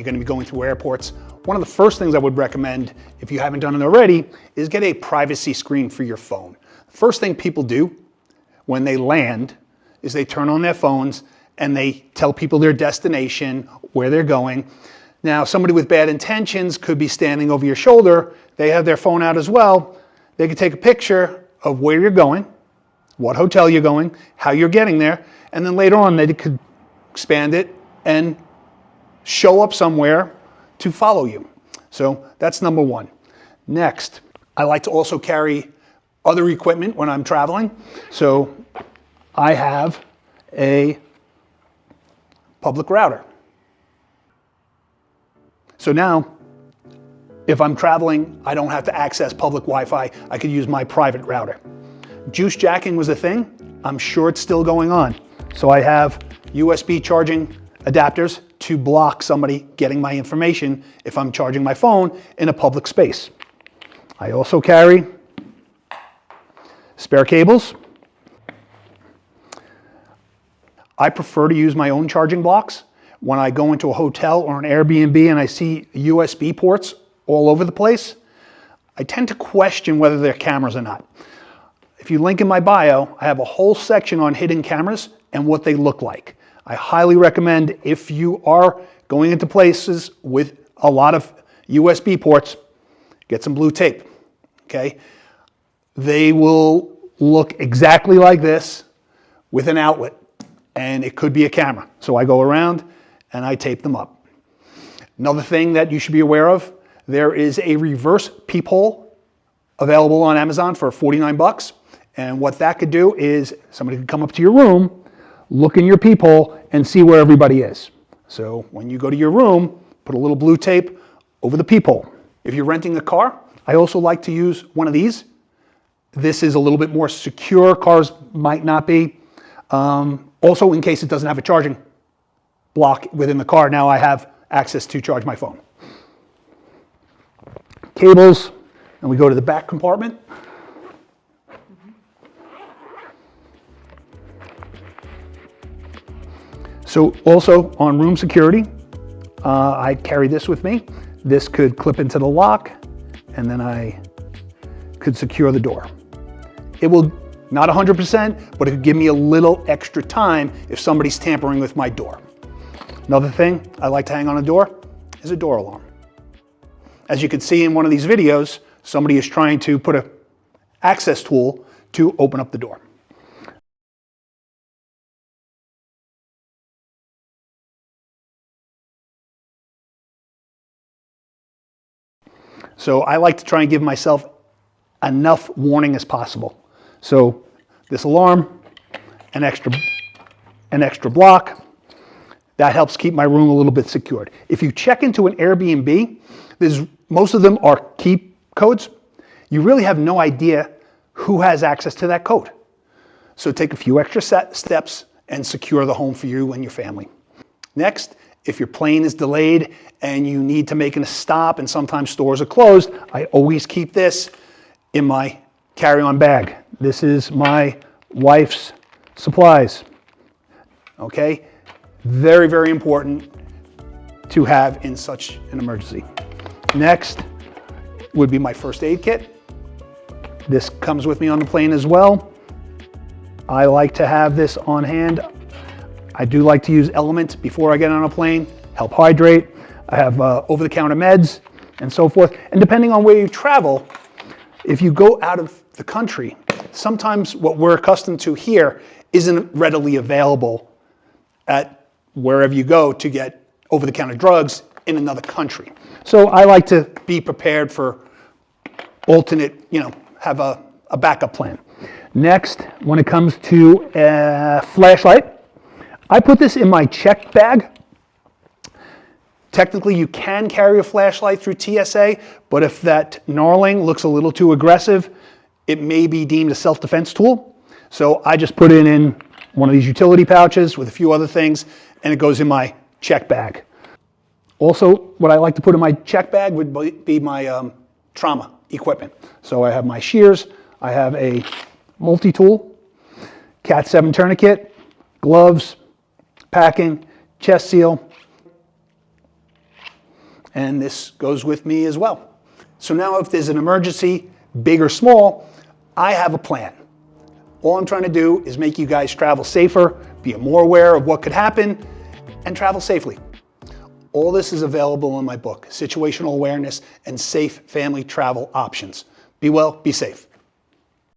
going to be going through airports, one of the first things I would recommend, if you haven't done it already, is get a privacy screen for your phone. The first thing people do when they land is they turn on their phones and they tell people their destination, where they're going. Now, somebody with bad intentions could be standing over your shoulder. They have their phone out as well. They could take a picture of where you're going, what hotel you're going, how you're getting there, and then later on they could expand it and show up somewhere to follow you. So that's number one. Next, I like to also carry other equipment when I'm traveling. So I have a public router. So now, if I'm traveling, I don't have to access public Wi-Fi. I could use my private router. Juice jacking was a thing. I'm sure it's still going on. So I have USB charging adapters to block somebody getting my information if I'm charging my phone in a public space. I also carry spare cables. I prefer to use my own charging blocks. When I go into a hotel or an Airbnb and I see USB ports all over the place, I tend to question whether they're cameras or not. If you link in my bio, I have a whole section on hidden cameras and what they look like. I highly recommend, if you are going into places with a lot of USB ports, get some blue tape, okay? They will look exactly like this with an outlet, and it could be a camera. So I go around and I tape them up. Another thing that you should be aware of, there is a reverse peephole available on Amazon for 49 bucks. And what that could do is somebody could come up to your room, look in your peephole, and see where everybody is. So when you go to your room, put a little blue tape over the peephole. If you're renting a car, I also like to use one of these. This is a little bit more secure. Cars might not be. Also, in case it doesn't have a charging block within the car, now I have access to charge my phone. Cables, and we go to the back compartment. So also on room security, I carry this with me. This could clip into the lock, and then I could secure the door. It will, not 100%, but it could give me a little extra time if somebody's tampering with my door. Another thing I like to hang on a door is a door alarm. As you can see in one of these videos, somebody is trying to put an access tool to open up the door. So I like to try and give myself enough warning as possible. So this alarm, an extra block, that helps keep my room a little bit secured. If you check into an Airbnb, most of them are key codes. You really have no idea who has access to that code. So take a few extra steps and secure the home for you and your family. Next, if your plane is delayed and you need to make a stop and sometimes stores are closed, I always keep this in my carry-on bag. This is my wife's supplies, okay? Very, very important to have in such an emergency. Next would be my first aid kit. This comes with me on the plane as well. I like to have this on hand. I do like to use Element before I get on a plane, help hydrate. I have over-the-counter meds and so forth. And depending on where you travel, if you go out of the country, sometimes what we're accustomed to here isn't readily available at wherever you go to get over-the-counter drugs in another country. So I like to be prepared for alternate, have a backup plan. Next, when it comes to a flashlight, I put this in my checked bag. Technically, you can carry a flashlight through TSA, but if that gnarling looks a little too aggressive, it may be deemed a self-defense tool. So I just put it in one of these utility pouches with a few other things, and it goes in my check bag. Also, what I like to put in my check bag would be my trauma equipment. So I have my shears, I have a multi-tool, Cat 7 tourniquet, gloves, packing, chest seal, and this goes with me as well. So now if there's an emergency, big or small, I have a plan. All I'm trying to do is make you guys travel safer, be more aware of what could happen, and travel safely. All this is available in my book, Situational Awareness and Safe Family Travel Options. Be well, be safe.